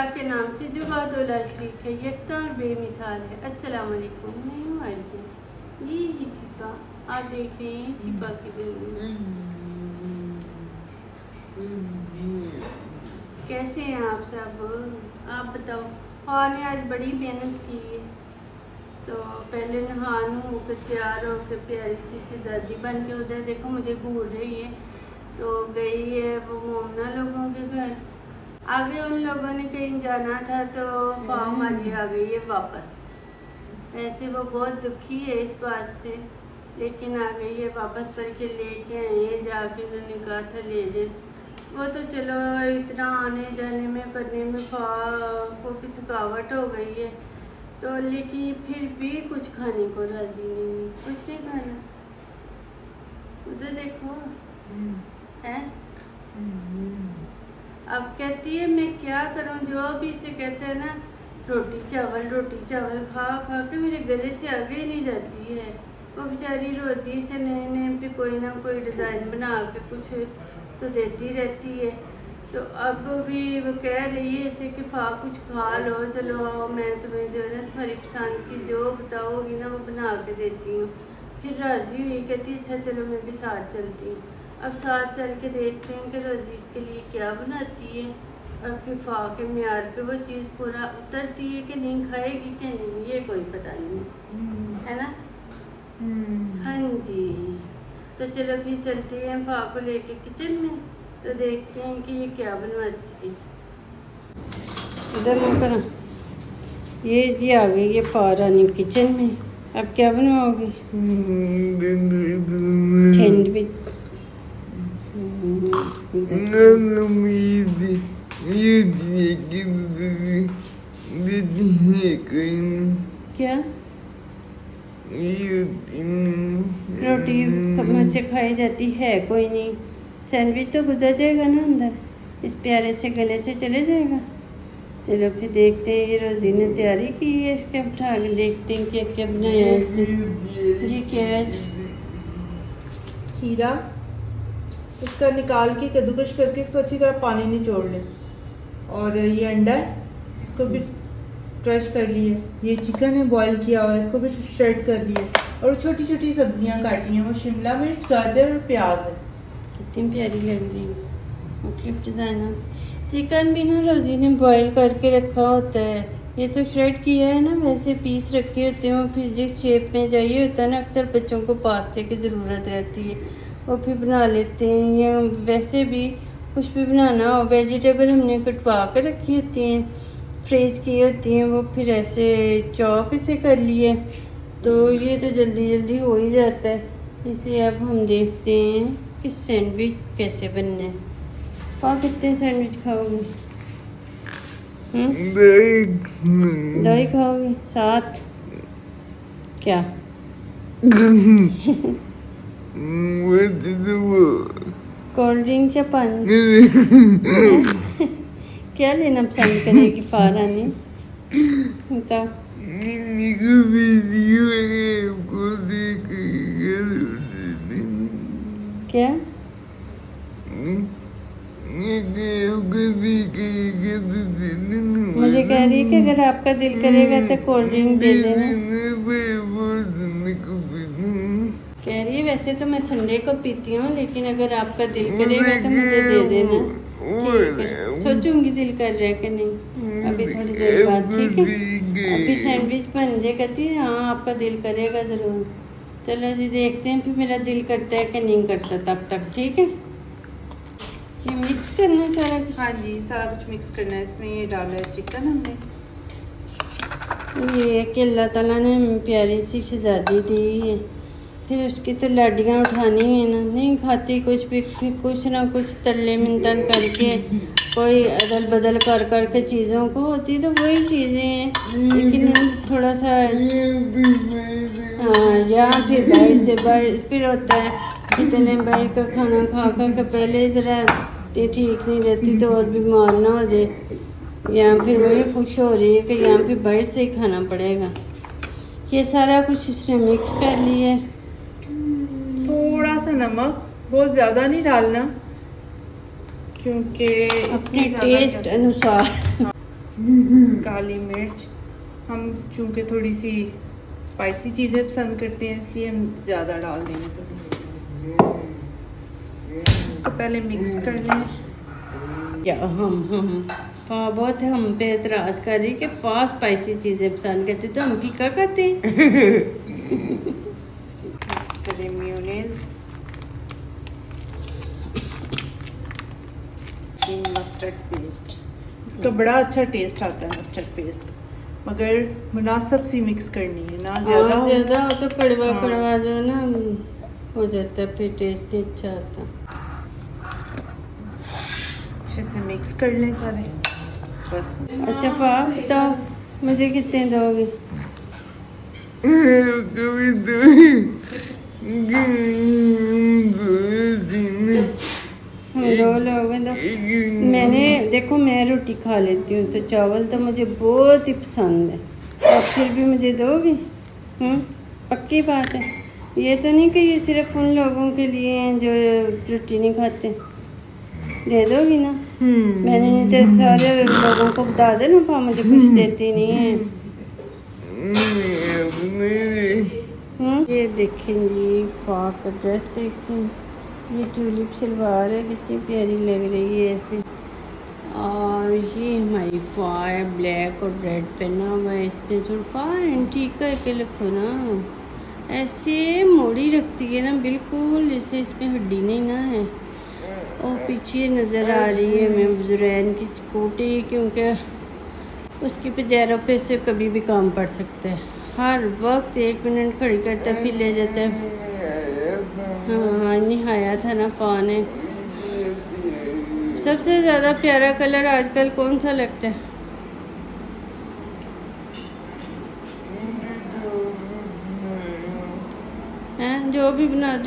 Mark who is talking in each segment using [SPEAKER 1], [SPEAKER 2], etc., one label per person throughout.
[SPEAKER 1] अल्लाह के नाम से जो बादौला शरीक है, यकता और बेमिसाल है। अस्सलाम वालेकुम। मैं हूँ आलिया, ये ही शिफा। आप देख रहे हैं शिफा की दुनिया। कैसे हैं आप सब? आप बताओ। और ने आज बड़ी मेहनत की है, तो पहले नहा होकर तैयार होकर प्यारी सी दादी बन के उधर देखो मुझे घूर रही है। तो गई है वो मोमना लोगों के घर। आगे उन लोगों ने कहीं जाना था तो फार्म वाली आ गई है वापस। ऐसे वो बहुत दुखी है इस बात से, लेकिन आ गई है वापस पर के लेके आए हैं। जाके उन्होंने कहा था ले दे। वो तो चलो इतना आने जाने में करने में को भी थकावट हो गई है, तो लेकिन फिर भी कुछ खाने को राजी नहीं। कुछ नहीं खाना। उधर देखो है। अब कहती है मैं क्या करूं, जो भी इसे कहते हैं ना रोटी चावल खा खा के मेरे गले से आगे ही नहीं जाती है। वो बेचारी रोती से नए नए पे कोई ना कोई डिज़ाइन बना के कुछ तो देती रहती है। तो अब भी वो कह रही है इसे कि कुछ खा लो, चलो आओ मैं तुम्हें जो है ना तुम्हारी पसंद की जो बताओगी ना वो बना के देती हूँ। फिर राजी हुई, कहती अच्छा चलो मैं भी साथ चलती हूँ। अब साथ चल के देखते हैं कि रोजी इसके लिए क्या बनाती है और किफ़ा के म्यार पे वो चीज़ पूरा उतरती है कि नहीं, खाएगी कि नहीं, ये कोई पता नहीं है ना। हाँ जी, तो चलो फिर चलते हैं फा को लेके किचन में, तो देखते हैं कि ये क्या बनवाती है। इधर वो करा, ये जी आ गई है फा रानी किचन में। अब क्या बनवाओगी? सैंडविच। क्या रोटी मुझसे खाई जाती है? कोई नहीं, सैंडविच तो गुजर जाएगा ना अंदर, इस प्यारे से गले से चले जाएगा। चलो फिर देखते हैं, ये रोजी ने तैयारी की है इसके, उठा के देखते हैं क्या क्या बनाया है। जी क्या है?
[SPEAKER 2] खीरा इसका निकाल के कद्दूकश करके इसको अच्छी तरह पानी निचोड़ लें। और ये अंडा है, इसको भी क्रश कर लिए। ये चिकन है बॉईल किया हुआ है, इसको भी श्रेड कर लिए। और छोटी छोटी सब्जियां काटी हैं, वो शिमला मिर्च, गाजर और प्याज है।
[SPEAKER 1] कितनी प्यारी लग रही है मुख्तलिफ डिज़ाइनर। चिकन भी ना रोजी ने बॉईल करके रखा होता है, ये तो श्रेड किया है ना, वैसे पीस रखे होते हैं। वो फिर जिस शेप में चाहिए होता है ना, अक्सर बच्चों को पास्ते की ज़रूरत रहती है, वो फिर बना लेते हैं। या वैसे भी कुछ भी बनाना हो, वेजिटेबल हमने कटवा कर रखी होती हैं, फ्रीज की होती हैं, वो फिर ऐसे चॉप इसे कर लिए, तो ये तो जल्दी जल्दी हो ही जाता है। इसलिए अब हम देखते हैं कि सैंडविच कैसे बनना है। पा कितने सैंडविच खाओगे? दही खाओगे साथ क्या? कोल्ड ड्रिंक या पानी? क्या लेना पसंद करेगी फारानी? बताओ। क्या? मुझे कह रही है कि अगर आपका दिल करेगा तो कोल्ड ड्रिंक दे देना। कह रही है वैसे तो मैं संडे को पीती हूँ, लेकिन अगर आपका दिल करेगा तो मुझे दे देना। ठीक है, सोचूंगी दिल कर रहा है कि नहीं अभी थोड़ी देर बाद। ठीक है, अभी सैंडविच बन जाए। कहती है हाँ आपका दिल करेगा ज़रूर। चलो जी देखते हैं फिर मेरा दिल करता है कि नहीं करता तब तक। ठीक है, ये मिक्स करना है सारा कुछ।
[SPEAKER 2] हाँ जी, सारा कुछ मिक्स करना है। इसमें ये डाला है चिकन हमने।
[SPEAKER 1] ये है कि अल्लाह ताला ने हमें प्यारी सी शहज़ादी दी है, फिर उसकी तो लाडियाँ उठानी है ना। नहीं खाती कुछ भी, कुछ ना कुछ तल्ले मिनतन करके कोई अदल बदल कर कर के चीज़ों को होती तो वही चीज़ें हैं, लेकिन थोड़ा सा हाँ, या फिर बाहर से बाहर फिर होता है कि चले बाहर का खाना खा खा के पहले ज़रा ठीक नहीं रहती तो और बीमार ना हो जाए, या फिर वही खुश हो रही है कि यहाँ पे बाहर से ही खाना पड़ेगा। ये सारा कुछ इसने मिक्स कर लिया है।
[SPEAKER 2] थोड़ा सा नमक, बहुत ज़्यादा नहीं डालना क्योंकि
[SPEAKER 1] अपने टेस्ट अनुसार।
[SPEAKER 2] काली मिर्च। हम चूँकि थोड़ी सी स्पाइसी चीज़ें पसंद करते हैं इसलिए हम ज़्यादा डाल देंगे थोड़ी। इसको पहले मिक्स कर लें।
[SPEAKER 1] या हम बहुत हम पे एतराज कर रही कि फास्ट स्पाइसी चीज़ें पसंद करते तो हम फीका खाते हैं।
[SPEAKER 2] मिक्स करें मेयोनेज़, मस्टर्ड पेस्ट। इसका बड़ा अच्छा टेस्ट आता है मस्टर्ड पेस्ट, मगर मुनासिब सी मिक्स करनी है, ना ज़्यादा
[SPEAKER 1] ज़्यादा हो तो कड़वा
[SPEAKER 2] हाँ।
[SPEAKER 1] कड़वा जो है ना हो जाता है, फिर टेस्ट नहीं अच्छा आता।
[SPEAKER 2] अच्छे से मिक्स कर लें सारे बस।
[SPEAKER 1] अच्छा पाप बताओ मुझे कितने दोगे? हम 2 लोग हैं तो मैंने देखो मैं रोटी खा लेती हूँ तो चावल तो मुझे बहुत ही पसंद है, और फिर भी मुझे दोगे? पक्की बात है, ये तो नहीं कि ये सिर्फ उन लोगों के लिए हैं जो रोटी नहीं खाते। दे दोगी ना? मैंने नहीं तो सारे लोगों को बता देना पा मुझे कुछ देती नहीं है। ये देखें जी पाक ड्रेस देखें, ये ट्यूलिप सलवार है, कितनी प्यारी लग रही है ऐसे। और ये हमारी फा है, ब्लैक और रेड पहना हुआ है इसने। थोड़ा एंटीक करके रखो ना, ऐसे मोड़ी रखती है ना बिल्कुल जैसे इसमें हड्डी नहीं ना है। और पीछे नज़र आ रही है मैं बुजुर्ग की स्कूटी, क्योंकि उसकी पैरों पे से कभी भी काम पड़ सकता है, हर वक्त 1 मिनट खड़ी करता फिर ले जाता है। हाँ नहाया था ना पाने। सबसे ज़्यादा प्यारा कलर आजकल कौन सा लगता है? हैं जो भी बना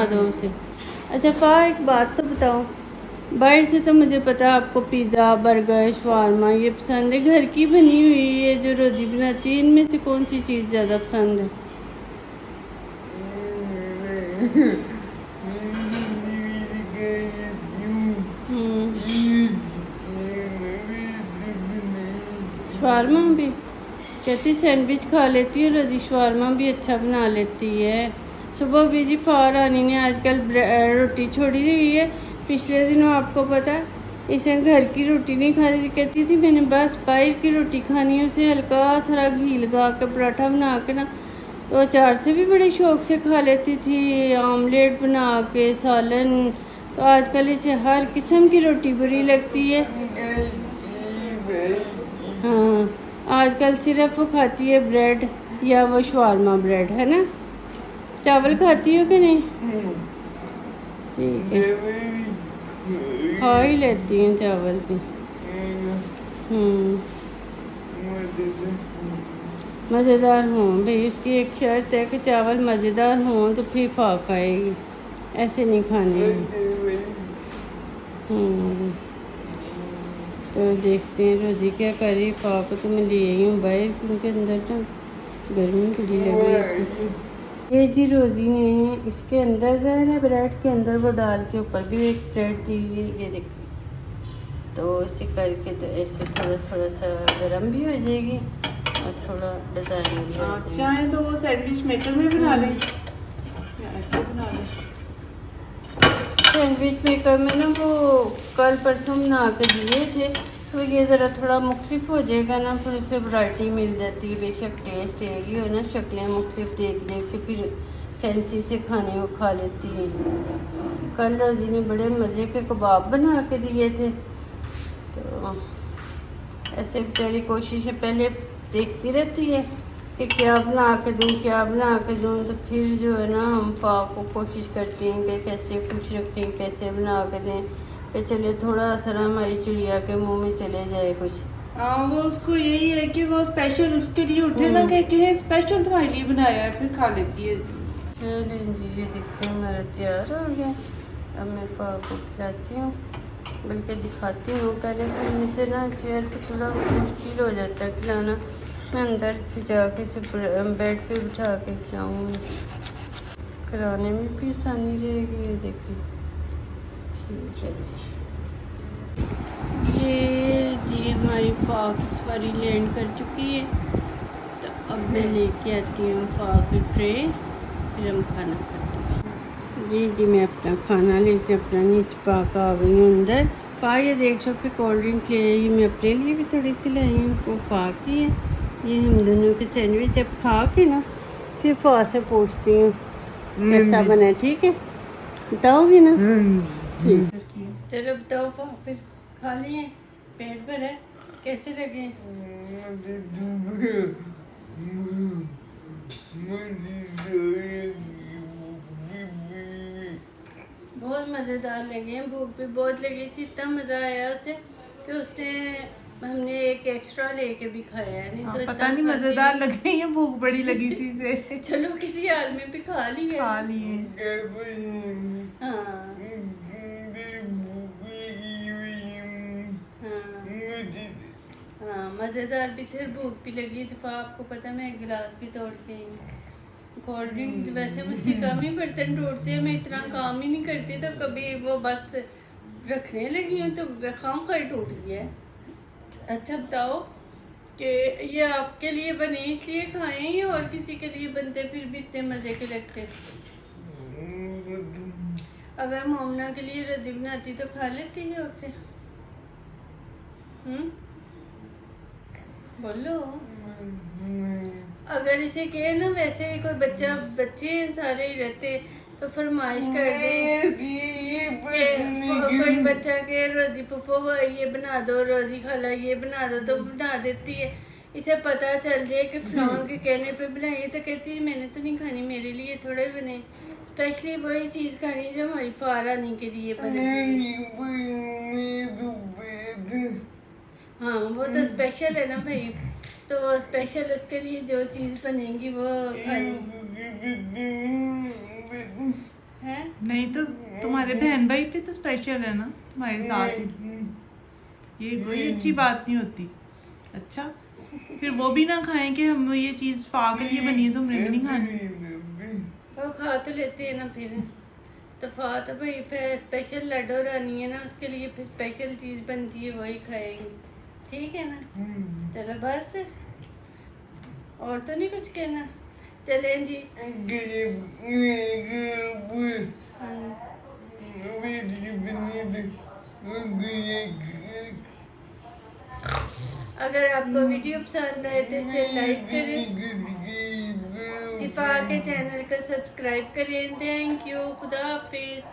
[SPEAKER 1] दो उसे। अच्छा पा एक बात तो बताओ, बाहर से तो मुझे पता है आपको पिज़्ज़ा बर्गर शवारमा ये पसंद है, घर की बनी हुई ये जो रोज़ी बनाती है इनमें से कौन सी चीज़ ज़्यादा पसंद है? शवारमा भी कहती सैंडविच खा लेती है रोज़ी, शवारमा भी अच्छा बना लेती है। सुबह भी जी फारानी ने आजकल रोटी छोड़ी हुई है। पिछले दिनों आपको पता है इसे घर की रोटी नहीं खाती, कहती थी मैंने बस बाहर की रोटी खानी है। उसे हल्का सारा घी लगा के पराठा बना के ना तो अचार से भी बड़े शौक से खा लेती थी, आमलेट बना के सालन। तो आजकल इसे हर किस्म की रोटी बुरी लगती है। हाँ आजकल सिर्फ वो खाती है ब्रेड या वो शवारमा ब्रेड है ना। चावल खाती हो कि नहीं? ठीक है खा ही लेती हैं चावल भी। मज़ेदार हों भाई, उसकी एक शर्त है कि चावल मज़ेदार हों तो फिर खा खाएगी, ऐसे नहीं खाने। तो देखते हैं रोज़ी क्या करे। पाप तो मैं ले आई हूँ बाहर क्योंकि अंदर ना गर्मी बड़ी लग रही थी। ये जी रोज़ी ने इसके अंदर ज़रा है ब्रेड के अंदर वो डाल के ऊपर भी एक ब्रेड दी है, ये देखो। तो इसे करके तो ऐसे थोड़ा सा गर्म भी हो जाएगी और थोड़ा डिज़ाइन भी।
[SPEAKER 2] आप चाहें तो वो सैंडविच मेकर में बना लें या ऐसे बना लें।
[SPEAKER 1] सैंडविच मेकर में ना वो कल परसों बना के दिए थे, तो ये ज़रा थोड़ा मुख्तलिफ हो जाएगा ना, फिर उससे वैरायटी मिल जाती है। बेशक टेस्ट एक ही हो ना, शक्लें मुख्तलिफ देख देख के फिर फैंसी से खाने को खा लेती है। कल रोज़ी ने बड़े मज़े के कबाब बना के दिए थे, तो ऐसे बेचारी कोशिश है पहले देखती रहती है कि क्या बना के दूँ, तो फिर जो है ना हम को कोशिश करते हैं कि कैसे खुश रखें, कैसे बना के दें कि चले थोड़ा असर हमारी चिड़िया के मुंह में चले जाए कुछ।
[SPEAKER 2] हाँ वो उसको यही है कि वो स्पेशल उसके लिए उठे ना कि स्पेशल तुम्हारे लिए बनाया है, फिर खा लेती है।
[SPEAKER 1] चलें जी ये देखिए मेरा तैयार हो गया। अब मैं पाव को खिलाती हूँ, बल्कि दिखाती हूँ पहले, फिर मुझे ना चेयर पे थोड़ा मुश्किल हो जाता है खिलाना। मैं अंदर जाके इसे बेड पे बिठा के खिलाऊँगी, खिलाने में भी आसानी रहेगी। ये देखिए ठीक है जी। ये जी हमारी फाक इस बारी लैंड कर चुकी है, तो अब मैं लेके आती हूँ फाक ट्रे, फिर हम खाना खाते हैं। जी मैं अपना खाना लेके अपना नीचे पाक आ गई हूँ अंदर। पा ये देख शॉप पे कोल्ड ड्रिंक ले आई, मैं अपने लिए भी थोड़ी सी लाई हूँ, वो फाक ही है। ये हम दोनों के सैंडविच अब खा के ना फिर फा से पूछती हूँ कैसा बना है, ठीक है बताओगी ना? ठीक, चलो बताओ फा, फिर खा लिए, पेट भरा है, कैसे लगे? बहुत मज़ेदार लगे हैं, भूख भी बहुत लगी थी, इतना मज़ा आया उसे कि उसने हमने एक एक्स्ट्रा लेके भी खाया है, नहीं तो
[SPEAKER 2] पता
[SPEAKER 1] इतना
[SPEAKER 2] नहीं मजेदार लगे या भूख बड़ी लगी थी इसे।
[SPEAKER 1] चलो किसी हाल में भी खा लिए।
[SPEAKER 2] खा लिए।
[SPEAKER 1] हाँ हाँ मज़ेदार भी थे, भूख भी लगी थी। आपको पता है मैं एक गिलास भी तोड़ के आई हूँ। कोल्ड ड्रिंक वैसे मुझसे कम ही बर्तन टूटते हैं, मैं इतना काम ही नहीं करती, तो कभी वो बस रखने लगी हूँ तो खाम खाई टूट गया है। अच्छा बताओ कि ये आपके लिए बने इसलिए खाएं या और किसी के लिए बनते फिर भी इतने मज़े के लगते? अगर मोमना के लिए रोजी बनाती तो खा लेती है उसे? बोलो। अगर इसे कहे ना, वैसे कोई बच्चे सारे ही रहते तो फरमाइश कर दे कोई बच्चा के रोजी पप्पो ये बना दो, रोजी खाला ये बना दो, तो बना देती है। इसे पता चल जाए कि फलां के कहने पे बनाई तो कहती है मैंने तो नहीं खानी, मेरे लिए थोड़े बने, स्पेशली वही चीज़ खानी जो हमारी फारानी के लिए बने। हाँ वो तो स्पेशल है ना भाई, तो स्पेशल उसके लिए जो चीज़ बनेगी वो है।
[SPEAKER 2] नहीं तो तुम्हारे बहन भाई पे तो स्पेशल है ना तुम्हारे साथ ही, ये कोई अच्छी बात नहीं होती। अच्छा फिर वो भी ना खाएं कि हम ये चीज़ फा के लिए बनी है तो हमने भी नहीं खानी।
[SPEAKER 1] वो खा तो लेते हैं ना फिर, तो फा तो भाई फिर स्पेशल लड्डू रानी है ना, उसके लिए फिर स्पेशल चीज़ बनती है वही खाएंगे, ठीक है ना? चलो बस, और तो नहीं कुछ कहना, चलें जी। अगर आपको वीडियो पसंद आए तो इसे लाइक करें, शिफा के चैनल को सब्सक्राइब करें। थैंक यू, खुदा हाफिज़।